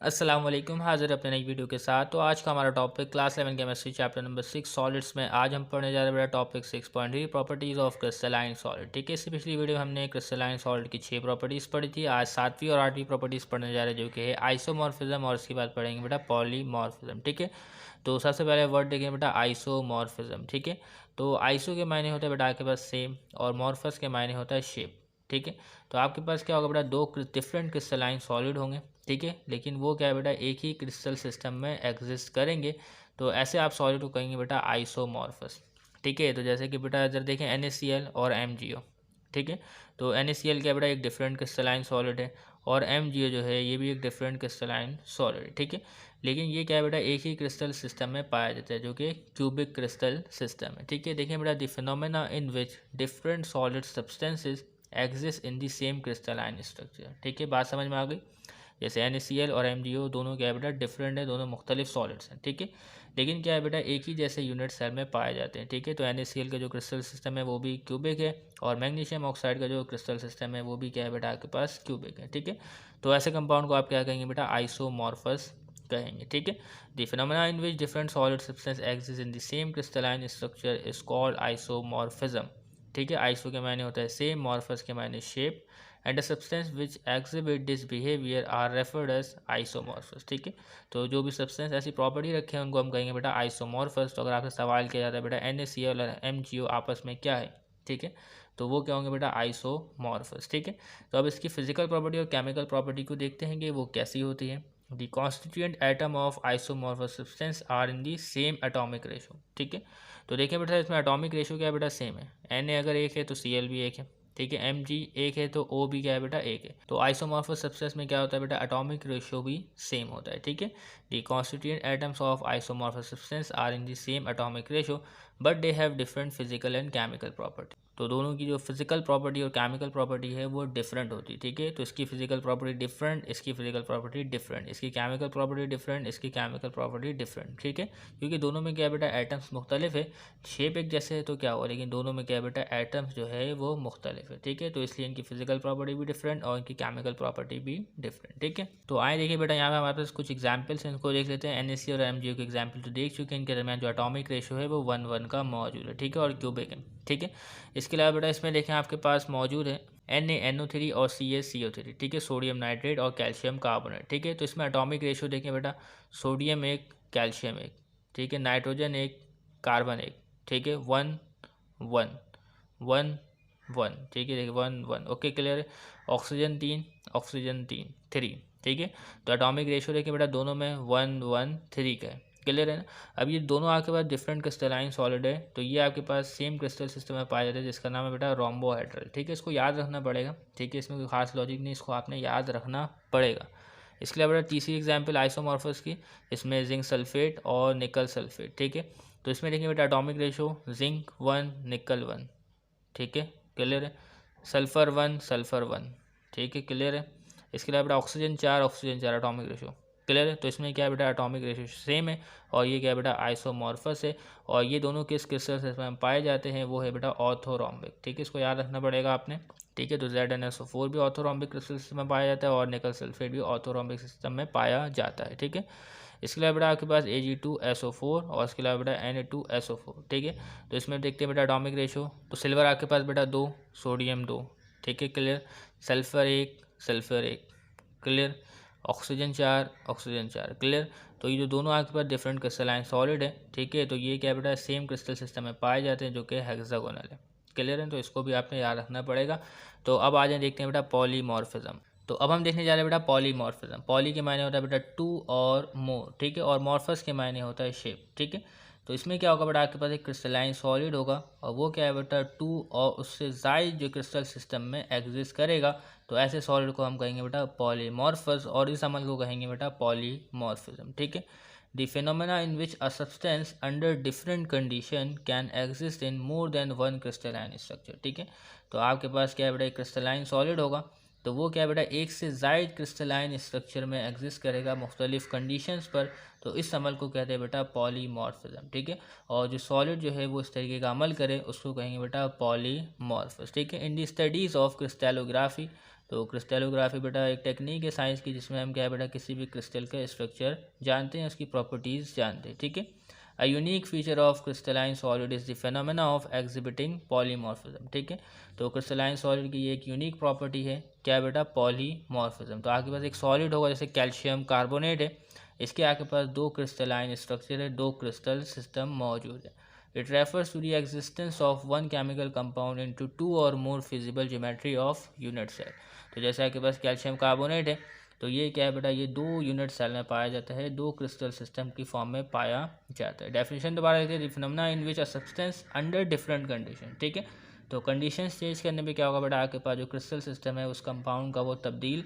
अस्सलाम वालेकुम, हाज़िर अपने नई वीडियो के साथ। तो आज का हमारा topic class 11 chemistry chapter number 6 solids में आज हम पढ़ने जा रहे हैं बेटा topic 6.3 properties of crystalline solid. ठीक है, इससे पिछली वीडियो में हमने क्रिस्टलाइन सॉलिड की 6 प्रॉपर्टीज़ पढ़ी थी। आज 7वीं और 8वीं प्रॉपर्टीज़ पढ़ने जा रहे हैं जो कि है आइसोमॉर्फिज्म, और इसके बाद पढ़ेंगे बेटा पॉलीमॉर्फिज्म। ठीक है, तो सबसे पहले वर्ड देखेंगे बेटा आइसोमॉर्फिज्म। ठीक है, तो आइसो के मायने होता है बेटा आपके पास सेम, और मॉर्फस के मायने होता है शेप। ठीक है, तो आपके पास क्या होगा बेटा, दो डिफरेंट क्रिस्टलाइन सॉलिड होंगे। ठीक है, लेकिन वो क्या है बेटा, एक ही क्रिस्टल सिस्टम में एग्जिस्ट करेंगे। तो ऐसे आप सॉलिड को कहेंगे बेटा आइसोमॉर्फस। ठीक है, तो जैसे कि बेटा इधर देखें NaCl और MgO। ठीक है, तो NaCl क्या बेटा एक डिफरेंट क्रिस्टलाइन सॉलिड है, और MgO जो है ये भी एक डिफरेंट क्रिस्टलाइन सॉलिड है। ठीक है, लेकिन ये क्या है बेटा एक ही क्रिस्टल सिस्टम में पाया जाता है जो कि क्यूबिक क्रिस्टल सिस्टम है। ठीक है, देखिए बेटा the phenomena in which different solid substances exist in the same crystalline structure. ठीक है, बात समझ में आ गई। जैसे NaCl और MgO दोनों क्या है बेटा डिफरेंट है, दोनों मुख्तलिफ सॉलिड्स हैं। ठीक है, लेकिन क्या है बेटा एक ही जैसे यूनिट सेल में पाए जाते हैं। ठीक है, तो NaCl का जो क्रिस्टल सिस्टम है वो भी क्यूबिक है, और मैग्नीशियम ऑक्साइड का जो क्रिस्टल सिस्टम है वो भी क्या है बेटा आपके पास क्यूबिक है। ठीक है, तो ऐसे कंपाउंड को आप क्या कहेंगे बेटा आइसोमॉर्फस कहेंगे। ठीक है, the phenomena in which different solid substance exist in the same crystalline structure is called isomorphism. ठीक है, आइसो के मायने होता है सेम, मॉर्फस के मायने shape, and the substance which exhibit this behaviour are referred as isomorphous. ठीक है, तो जो भी सब्सटेंस ऐसी प्रॉपर्टी रखे हैं उनको हम कहेंगे बेटा आइसोमॉर्फस। तो अगर आपसे सवाल किया जाता है बेटा NaCl और MgO आपस में क्या है, ठीक है, तो वो क्या होंगे बेटा आइसोमॉर्फस। ठीक है, तो अब इसकी फिजिकल प्रॉपर्टी और केमिकल प्रॉपर्टी को देखते हैं कि वो कैसी होती है। The constituent atom of isomorphous substance are in the same atomic ratio. ठीक है, तो देखिए बेटा इसमें एटॉमिक रेशो क्या है बेटा सेम है। Na अगर एक है तो Cl भी एक है। ठीक है, Mg एक है तो O भी क्या है बेटा एक है। तो आइसोमॉर्फस सब्सटेंस में क्या होता है बेटा एटॉमिक रेशियो भी सेम होता है। ठीक है, the constituent atoms of isomorphous substance are in the same atomic ratio but they have different physical and chemical property. तो दोनों की जो फिजिकल प्रॉपर्टी और केमिकल प्रॉपर्टी है वो डिफरेंट होती है। ठीक है, तो इसकी फिजिकल प्रॉपर्टी डिफरेंट, इसकी फिजिकल प्रॉपर्टी डिफरेंट, इसकी केमिकल प्रॉपर्टी डिफरेंट, इसकी केमिकल प्रॉपर्टी डिफरेंट। ठीक है, क्योंकि दोनों में क्या है बेटा एटम्स मुख्तलिफ है। शेप एक जैसे है तो क्या हुआ, लेकिन दोनों में क्या है बेटा एटम्स जो है वो मुख्तलिफ है। ठीक है, तो इसलिए इनकी फिजिकल प्रॉपर्टी भी डिफरेंट और इनकी केमिकल प्रॉपर्टी भी डिफरेंट। ठीक है, तो आए देखिए बेटा यहाँ पे हमारे पास कुछ एग्जाम्पल्स हैं, इनको देख लेते हैं। NaC और MgO के एग्जाम्पल तो देख चुके हैं, इनके दरमियान जो एटॉमिक रेशो है वो 1:1 का मौजूद है। ठीक है, और क्यूबिक है। ठीक है, इसके अलावा बेटा इसमें देखें आपके पास मौजूद है NaNO3 और CaCO3। ठीक है, सोडियम नाइट्रेट और कैल्शियम कार्बोनेट। ठीक है, तो इसमें एटॉमिक रेशो देखें बेटा, सोडियम एक, कैल्शियम एक। ठीक है, नाइट्रोजन एक, कार्बन एक। ठीक है, 1:1:1:1। ठीक है, देखिए 1:1। ओके, क्लियर है। Oxygen 3, oxygen 3, 3। ठीक है, तो एटॉमिक रेशो देखिए बेटा दोनों में 1:1:3 का है। क्लियर है ना। अब ये दोनों आपके पास डिफरेंट क्रिस्टलाइन सॉलिड है, तो ये आपके पास सेम क्रिस्टल सिस्टम में पाया जाता है जिसका नाम है बेटा रोम्बोहेड्रल। ठीक है, इसको याद रखना पड़ेगा। ठीक है, इसमें कोई खास लॉजिक नहीं, इसको आपने याद रखना पड़ेगा। इसके अलावा बेटा तीसरी एग्जाम्पल आइसोमॉर्फस की, इसमें जिंक सल्फेट और निकल सल्फेट। ठीक है, तो इसमें देखिए बेटा एटॉमिक रेशो जिंक 1, निकल 1। ठीक है, क्लियर है। Sulphur 1, sulphur 1। ठीक है, क्लियर है। इसके अलावा बेटा oxygen 4, oxygen 4 atomic ratio. Clear है, तो इसमें क्या है बेटा एटॉमिक रेशो सेम है, और ये क्या है बेटा आइसोमॉर्फस है। और ये दोनों किस क्रिस्टल सिस्टम में पाए जाते हैं, वो है बेटा ऑर्थोरोम्बिक। ठीक है, इसको याद रखना पड़ेगा आपने। ठीक है, तो ZnSO4 भी ऑर्थोरोम्बिक क्रिस्टल सिस्टम में पाया जाता है, और निकल सल्फेट भी ऑर्थोरोम्बिक सिस्टम में पाया जाता है। ठीक है, इसके अलावा बेटा आपके पास Ag2SO4 और इसके अलावा बेटा Na2SO4। ठीक है, तो इसमें देखते हैं बेटा एटॉमिक रेशो, तो सिल्वर आपके पास बेटा 2, सोडियम 2। ठीक है, clear. Sulphur 1, sulphur 1। Clear. Oxygen 4, oxygen 4। Clear. तो ये जो दोनों आपके पास डिफरेंट क्रिस्टलाइन सॉलिड है, ठीक है, तो ये क्या बेटा सेम क्रिस्टल सिस्टम में पाए जाते हैं जो कि हेक्सागोनल है। क्लियर है, तो इसको भी आपने याद रखना पड़ेगा। तो अब आ जाए देखते हैं बेटा पॉलीमॉर्फिज्म। तो अब हम देखने जा रहे हैं बेटा पॉलीमॉर्फिज्म। पॉली के मायने होता है बेटा 2 और मोर। ठीक है, और मॉर्फस के मायने होता है शेप। ठीक है, तो इसमें क्या होगा बेटा आपके पास एक क्रिस्टलाइन सॉलिड होगा, और वो क्या है बेटा 2 और उससे ज़ायद जो क्रिस्टल सिस्टम में एग्जिस्ट करेगा, तो ऐसे सॉलिड को हम कहेंगे बेटा पॉलीमॉर्फस, और इस अमल को कहेंगे बेटा पॉलीमॉर्फिज्म। ठीक है, the phenomena in which a substance under different condition can exist in more than one crystalline structure. ठीक है, तो आपके पास क्या है बेटा एक क्रिस्टलाइन सॉलिड होगा, तो वो क्या है बेटा एक से ज़ायद क्रिस्टलाइन स्ट्रक्चर में एग्जिस्ट करेगा मुख्तलिफ कंडीशंस पर, तो इस अमल को कहते हैं बेटा पॉलीमॉर्फिज्म। ठीक है, और जो सॉलिड जो है वो इस तरीके का अमल करे उसको कहेंगे बेटा पॉलीमॉर्फस। ठीक है, इन दी स्टडीज़ ऑफ क्रिस्टलोग्राफी तो क्रिस्टलोग्राफी बेटा एक टेक्निक है साइंस की जिसमें हम क्या है बेटा किसी भी क्रिस्टल का स्ट्रक्चर जानते हैं, उसकी प्रॉपर्टीज़ जानते हैं, ठीक है। A unique feature of crystalline solid is the phenomena of exhibiting polymorphism, ठीक है। तो क्रिस्टलाइन सॉलिड की एक यूनिक प्रॉपर्टी है क्या बेटा, पॉलीमॉर्फिज्म। तो आपके पास एक सॉलिड होगा जैसे कैल्शियम कार्बोनेट है, इसके आपके पास दो क्रिस्टलाइन स्ट्रक्चर है, दो क्रिस्टल सिस्टम मौजूद है। It refers to the existence of one chemical compound into two or more feasible geometry of unit cell। तो जैसे आपके पास कैल्शियम कार्बोनेट है, तो ये क्या है बेटा, ये दो यूनिट सेल में पाया जाता है, दो क्रिस्टल सिस्टम की फॉर्म में पाया जाता है। डेफिनेशन दोबारा देखते हैं, phenomena in which a substance under different condition, ठीक है। तो कंडीशन चेंज करने पे क्या होगा बेटा, आपके पास जो क्रिस्टल सिस्टम है उस कंपाउंड का वो तब्दील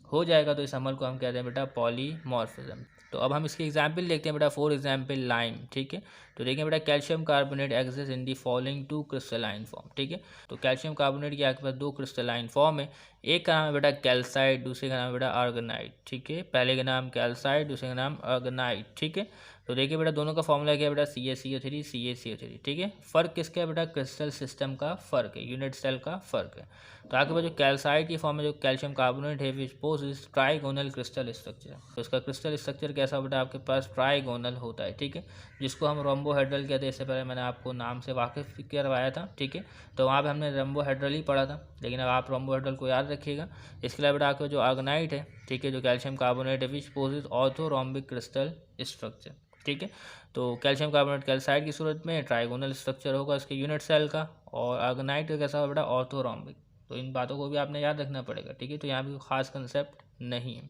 हो जाएगा, तो इस अमल को हम कहते हैं बेटा पॉलीमॉर्फिज्म। तो अब हम इसकी एग्जाम्पल देखते हैं बेटा, फॉर एग्जाम्पल लाइम, ठीक है। तो देखिए बेटा calcium carbonate exist in the following two crystalline form, ठीक है। तो कैल्शियम कार्बोनेट की आपके पास दो क्रिस्टलाइन फॉर्म है, एक का नाम है बेटा कैल्साइट, दूसरे का नाम है बेटा आर्गेनाइट, ठीक है। पहले का नाम कैल्साइट, दूसरे का नाम आर्गेनाइट, ठीक है। तो देखिए बेटा दोनों का फॉर्मूला क्या है बेटा, CaCO3 CaCO3, ठीक है। फर्क किसका है बेटा, क्रिस्टल सिस्टम का फर्क है, यूनिट सेल का फर्क है। तो आपके पास जो कैल्साइट की फॉर्म में जो कैल्शियम कार्बोनेट है विच पोजेस ट्राइगोनल क्रिस्टल स्ट्रक्चर, तो इसका क्रिस्टल स्ट्रक्चर कैसा बेटा आपके पास ट्राइगोनल होता है, ठीक है, जिसको हम रोम्बोहेड्रल कहते हैं। इससे पहले मैंने आपको नाम से वाकिफ करवाया था, ठीक है। तो वहाँ पे हमने रोम्बोहेड्रल ही पढ़ा था, लेकिन अब आप रोम्बोहेड्रल को याद रखिएगा। इसके अलावा बेटा आपका जो आर्गेनाइट है, ठीक है, जो कैल्शियम कार्बोनेट है विच पोजेस ऑर्थोरोम्बिक क्रिस्टल स्ट्रक्चर, ठीक है। तो कैल्शियम कार्बोनेट कैल्साइड की सूरत में ट्राइगोनल स्ट्रक्चर होगा इसके यूनिट सेल का, और आर्गेनाइट का कैसा होगा बेटा, ऑर्थोरोम्बिक। तो इन बातों को भी आपने याद रखना पड़ेगा, ठीक है। तो यहाँ भी खास कंसेप्ट नहीं है,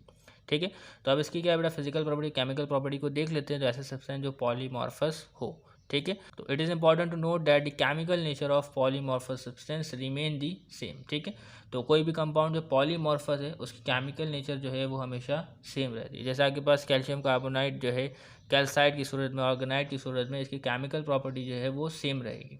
ठीक है। तो अब इसकी क्या है बेटा फिजिकल प्रॉपर्टी, केमिकल प्रॉपर्टी को देख लेते हैं। तो ऐसे सब्सटेंस जो पॉलीमॉर्फस हो, ठीक है। तो it is important to note that the chemical nature of polymorphous substance remain the same, ठीक है। तो कोई भी कंपाउंड जो पॉलीमॉर्फस है उसकी केमिकल नेचर जो है वो हमेशा सेम रहती है। जैसे आपके पास कैल्शियम कार्बोनाइट जो है कैल्साइड की सूरत में, ऑर्गेनाइट की सूरत में इसकी केमिकल प्रॉपर्टी जो है वो सेम रहेगी,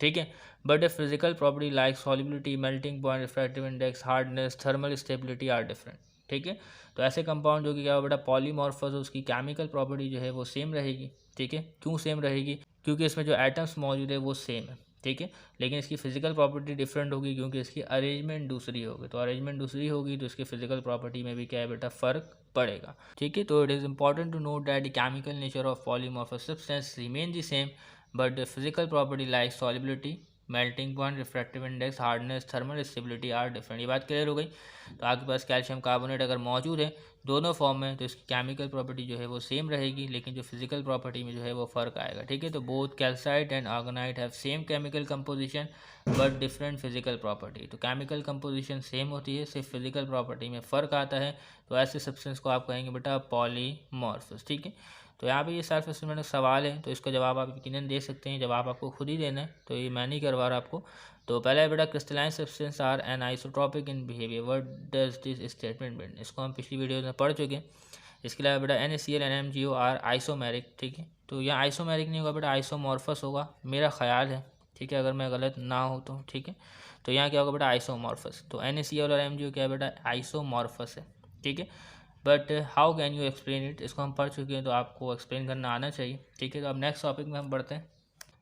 ठीक है। But a physical property like solubility, melting point, refractive index, hardness, thermal stability are different, ठीक है। तो ऐसे कंपाउंड जो कि क्या बेटा पॉलीमॉर्फस, उसकी केमिकल प्रॉपर्टी जो है वो सेम रहेगी, ठीक है। क्यों सेम रहेगी, क्योंकि इसमें जो एटम्स मौजूद है वो सेम है, ठीक है। लेकिन इसकी फिजिकल प्रॉपर्टी डिफरेंट होगी क्योंकि इसकी अरेंजमेंट दूसरी होगी। तो अरेंजमेंट दूसरी होगी तो इसकी फिजिकल प्रॉपर्टी में भी क्या है बेटा फ़र्क पड़ेगा, ठीक है। तो it is important to note that the chemical nature of polymorphous substance remain the same but the physical property like solubility, melting point, refractive index, hardness, thermal stability are different. ये बात क्लियर हो गई। तो आपके पास calcium carbonate अगर मौजूद है दोनों फॉर्म में तो इसकी केमिकल प्रॉपर्टी जो है वो सेम रहेगी, लेकिन जो फिजिकल प्रॉपर्टी में जो है वो फ़र्क आएगा, ठीक है। तो both calcite and aragonite have same chemical composition but different physical property. तो केमिकल कंपोजिशन सेम होती है, सिर्फ फिजिकल प्रॉपर्टी में फ़र्क आता है। तो ऐसे सब्सटेंस को आप कहेंगे बेटा पॉलीमॉर्फस, ठीक है। तो यहाँ पे ये सेल्फ एस्टिमेट सवाल है, तो इसका जवाब आप यकीनन दे सकते हैं, जवाब आपको खुद ही देना है, तो ये मैं नहीं करवा रहा आपको। तो पहला बेटा crystalline substance are anisotropic in behaviour, what does this statement mean, इसको हम पिछली वीडियो में पढ़ चुके हैं। इसके अलावा बेटा NaCl NMgO आर आइसोमेरिक, ठीक है। तो यहाँ आइसोमेरिक नहीं होगा बेटा, आइसोमॉर्फस होगा, मेरा ख्याल है, ठीक है, अगर मैं गलत ना हो तो, ठीक है। तो यहाँ क्या होगा बेटा आइसोमॉर्फस। तो NaCl और NMgO क्या है बेटा आइसोमॉर्फस है, ठीक है। But how can you explain it, इसको हम पढ़ चुके हैं तो आपको एक्सप्लेन करना आना चाहिए, ठीक है। तो अब नेक्स्ट टॉपिक में हम बढ़ते हैं।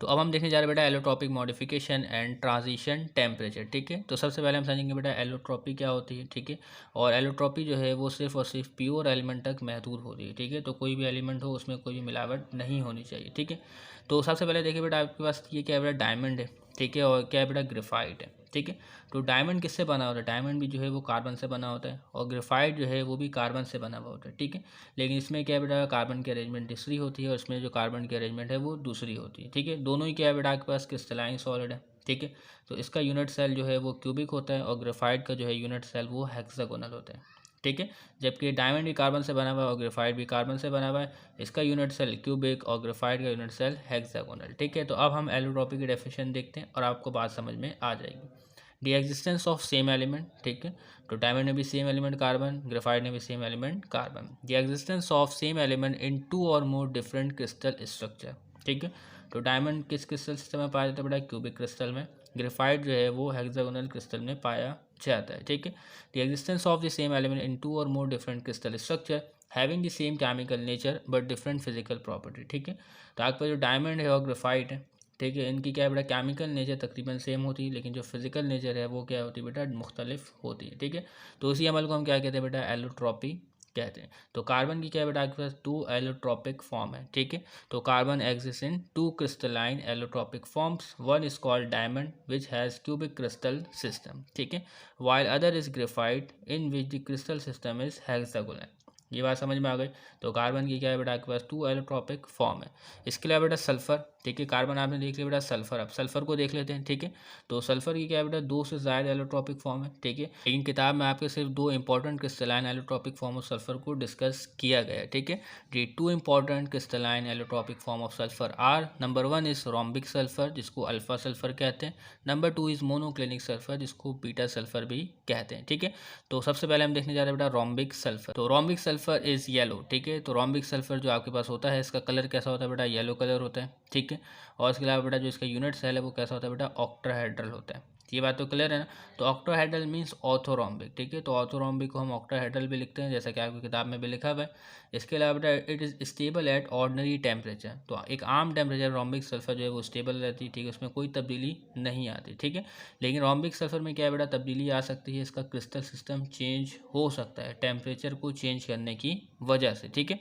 तो अब हम देखने जा रहे हैं बेटा allotropic modification and transition temperature, ठीक है। तो सबसे पहले हम समझेंगे बेटा एलोट्रॉपी क्या होती है, ठीक है। और एलोट्रॉपी जो है वो सिर्फ और सिर्फ प्योर एलिमेंट तक महदूद होती है, ठीक है। तो कोई भी एलिमेंट हो उसमें कोई भी मिलावट नहीं होनी चाहिए, ठीक है। तो सबसे पहले देखिए बेटा आपके पास ये क्या है बेटा डायमंड है, ठीक है, और क्या है बेटा ग्रेफाइट है, ठीक है। तो डायमंड किससे बना होता है, डायमंड भी जो है वो कार्बन से बना होता है, और ग्रेफाइट जो है वो भी कार्बन से बना हुआ होता है, ठीक है। लेकिन इसमें क्या है बेटा कार्बन की अरेंजमेंट तीसरी होती है और इसमें जो कार्बन की अरेंजमेंट है वो दूसरी होती है, ठीक है। दोनों ही क्या है बेटा आपके पास क्रिस्टलाइन सॉलिड है, ठीक है। तो इसका यूनिट सेल जो है वो क्यूबिक होता है और ग्रेफाइट का जो है यूनिट सेल वो हेक्सागोनल होता है, ठीक है। जबकि डायमंड भी कार्बन से बना हुआ है और ग्रेफाइट भी कार्बन से बना हुआ है, इसका यूनिट सेल क्यूबिक और ग्रेफाइट का यूनिट सेल हेक्सागोनल, ठीक है। तो अब हम एलोट्रॉपी की डेफिनेशन देखते हैं और आपको बात समझ में आ जाएगी। दी एग्जिस्टेंस ऑफ सेम एलिमेंट, ठीक है। तो डायमंड ने भी सेम एलिमेंट कार्बन, ग्रेफाइट ने भी same element carbon. The existence of same element in two और मोर डिफरेंट क्रिस्टल स्ट्रक्चर, ठीक है। तो डायमंड किस क्रिस्टल सिस्टम में पाया जाता है बेटा क्यूबिक क्रिस्टल में, ग्रेफाइट जो है वो हेक्सागोनल क्रिस्टल में पाया जाता है, ठीक है। The existence of the same element in two और more different crystal structure having the same chemical nature but different physical property, ठीक है। तो आपके पास जो डायमंड है और ग्रेफाइट है, ठीक है। इनकी क्या है बेटा केमिकल नेचर तकरीबन सेम होती है, लेकिन जो फिजिकल नेचर है वो क्या होती है बेटा मुख्तलिफ होती है। ठीक है, तो उसी अमल को हम क्या कहते हैं बेटा एलोट्रॉपी कहते हैं। तो कार्बन की क्या है बेटा आपके पास 2 एलोट्रॉपिक फॉर्म है। ठीक है, तो carbon exist in 2 crystalline allotropic forms, one is called diamond which has cubic crystal system. ठीक है, while other is graphite in which the crystal system is hexagonal. ये बात समझ में आ गई। तो कार्बन की क्या है बेटा आपके पास 2 एलोट्रॉपिक फॉर्म है। इसके अलावा बेटा सल्फर, ठीक है, कार्बन आपने देख लिया बेटा सल्फर, अब सल्फर को देख लेते हैं। ठीक है, तो सल्फर की क्या है बेटा 2 से ज़्यादा एलोट्रॉपिक फॉर्म है। ठीक है, लेकिन किताब में आपके सिर्फ 2 important crystalline allotropic form of sulphur को डिस्कस किया गया है। ठीक है, the 2 important crystalline allotropic form of sulphur are, number 1 is rhombic sulphur जिसको अल्फा सल्फर कहते हैं, नंबर 2 इज मोनोक्लिनिक सल्फर जिसको बीटा सल्फर भी कहते हैं। ठीक है, तो सबसे पहले हम देखने जा रहे हैं बेटा रोम्बिक सल्फर। तो रोम्बिक सल्फर इज येलो। ठीक है, तो रोम्बिक सल्फर जो आपके पास होता है इसका कलर कैसा होता है बेटा येलो कलर होता है। ठीक है, और इसके अलावा बेटा जो इसका यूनिट सेल है वो कैसा होता है बेटा ऑक्टाहेड्रल होता है। ये बात तो क्लियर है ना। तो ऑक्टाहेड्रल मींस ऑर्थोरोम्बिक। ठीक है, तो ऑर्थोरोम्बिक को हम ऑक्टाहेड्रल भी लिखते हैं जैसा कि आपकी किताब में भी लिखा हुआ है। इसके अलावा बेटा it is stable at ordinary temperature. तो एक आम टेम्परेचर रोम्बिक सल्फर जो है वो स्टेबल रहती है। ठीक है, उसमें कोई तब्दीली नहीं आती। ठीक है, लेकिन रोम्बिक सल्फर में क्या है बेटा तब्दीली आ सकती है, इसका क्रिस्टल सिस्टम चेंज हो सकता है टेम्परेचर को चेंज करने की वजह से। ठीक है,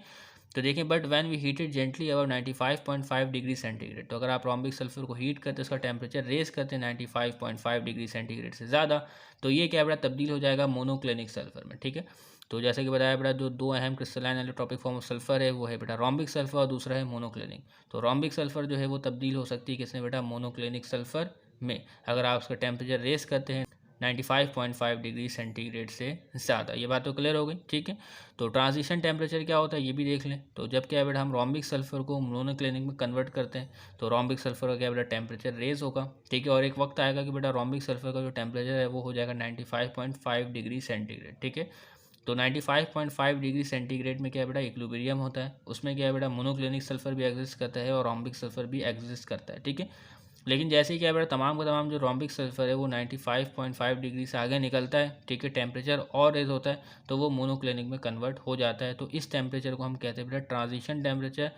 तो देखिए but when we heat it gently about 95.5 degree centigrade, तो अगर आप रोम्बिक सल्फर को हीट करते हैं उसका टेम्परेचर रेस करते हैं 95.5 डिग्री सेंटीग्रेड से ज़्यादा, तो ये क्या बेटा तब्दील हो जाएगा मोनोक्लिनिक सल्फर में। ठीक है, तो जैसे कि बताया बेटा जो 2 अहम crystalline allotropic form of sulphur है वो है बेटा रोम्बिक सल्फर और दूसरा है मोनोक्लिनिक। तो रोम्बिक सल्फर जो है वो तब्दील हो सकती है किसमें बेटा मोनोक्लिनिक सल्फर में, अगर आप उसका टेम्परेचर रेस करते हैं 95.5 डिग्री सेंटीग्रेड से ज़्यादा। ये बात तो क्लियर हो गई। ठीक है, तो ट्रांजिशन टेम्परेचर क्या होता है ये भी देख लें। तो जब क्या है बेटा हम रोम्बिक सल्फर को मोनोक्लिनिक में कन्वर्ट करते हैं तो रोम्बिक सल्फर का क्या बेटा टेम्परेचर रेज होगा। ठीक है, और एक वक्त आएगा कि बेटा रोम्बिक सल्फर का जो टेम्परेचर है वो हो जाएगा 95.5 डिग्री सेंटीग्रेड। ठीक है, तो 95.5 डिग्री सेंटीग्रेड में क्या है बेटा इक्विलिब्रियम होता है, उसमें क्या है बेटा मोनोक्लिनिक सल्फर भी एग्जिस्ट करता है और रोम्बिक सल्फर भी एग्जिस्ट करता है। ठीक है, लेकिन जैसे ही क्या है बेटा तमाम का तमाम जो रोम्बिक सल्फर है वो 95.5 डिग्री से आगे निकलता है, ठीक है, टेम्परेचर और रेज होता है तो वो मोनोक्लिनिक में कन्वर्ट हो जाता है। तो इस टेम्परेचर को हम कहते हैं बेटा ट्रांजिशन टेम्परेचर,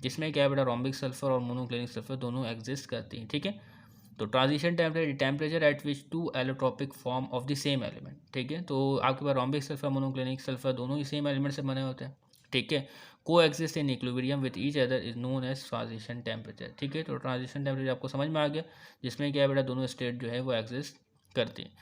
जिसमें क्या है बेटा रोम्बिक सल्फर और मोनोक्लिनिक सल्फर दोनों एग्जिस्ट करती हैं। ठीक है, तो transition temperature at which 2 allotropic form of the same element. ठीक है, तो आपके पास रोम्बिक सल्फर मोनोक्लिनिक सल्फर दोनों ही सेम एलिमेंट से बने होते हैं। ठीक है, coexist in equilibrium with each other is known as transition temperature. ठीक है, तो ट्रांजिशन टेम्परेचर आपको समझ में आ गया, जिसमें क्या है बेटा दोनों स्टेट जो है वो एग्जिस्ट करती हैं।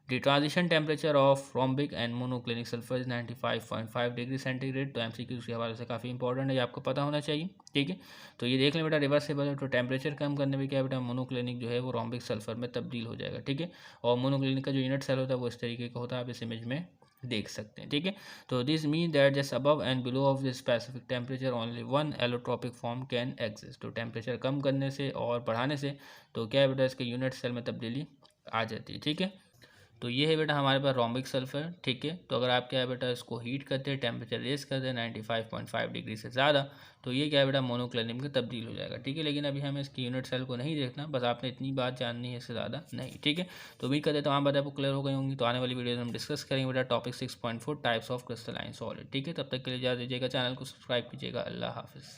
The transition temperature of rhombic and monoclinic sulphur is 95.5 degree centigrade. तो एमसीक्यू के हवाले से काफ़ी इंपॉर्टेंट है, ये आपको पता होना चाहिए। ठीक है, तो ये देख लें बेटा रिवर्सेबल है, तो टेम्परेचर कम करने में क्या है बेटा मोनोक्लिनिक जो है वो रोम्बिक सल्फर में तब्दील हो जाएगा। ठीक है, और मोनोक्लिनिक का जो यूनिट सेल होता है वो इस तरीके का होता है, आप इस इमेज में देख सकते हैं। ठीक है, तो this mean that just above and below of this specific temperature only one allotropic form can exist. तो टेम्परेचर कम करने से और बढ़ाने से तो क्या है बेटा इसके यूनिट सेल में तब्दीली आ जाती है। ठीक है, तो ये है बेटा हमारे पास रोम्बिक सल्फर। ठीक है, तो अगर आप क्या है बेटा इसको हीट करते हैं टेम्परेचर रेस करते हैं 95.5 डिग्री से ज़्यादा, तो ये क्या है बेटा मोनोक्लिनिक में तब्दील हो जाएगा। ठीक है, लेकिन अभी हमें इसकी यूनिट सेल को नहीं देखना, बस आपने इतनी बात जाननी है, इससे ज़्यादा नहीं। ठीक है, तो उम्मीद करते तमाम बातें आपको क्लियर हो गई होंगी। तो आने वाली वीडियो में हम डिस्कस करेंगे बेटा topic 6.4 types of crystalline solid. ठीक है, तब तक के लिए इजाज़त दीजिएगा, चैनल को सब्सक्राइब कीजिएगा। अल्लाह हाफिज़।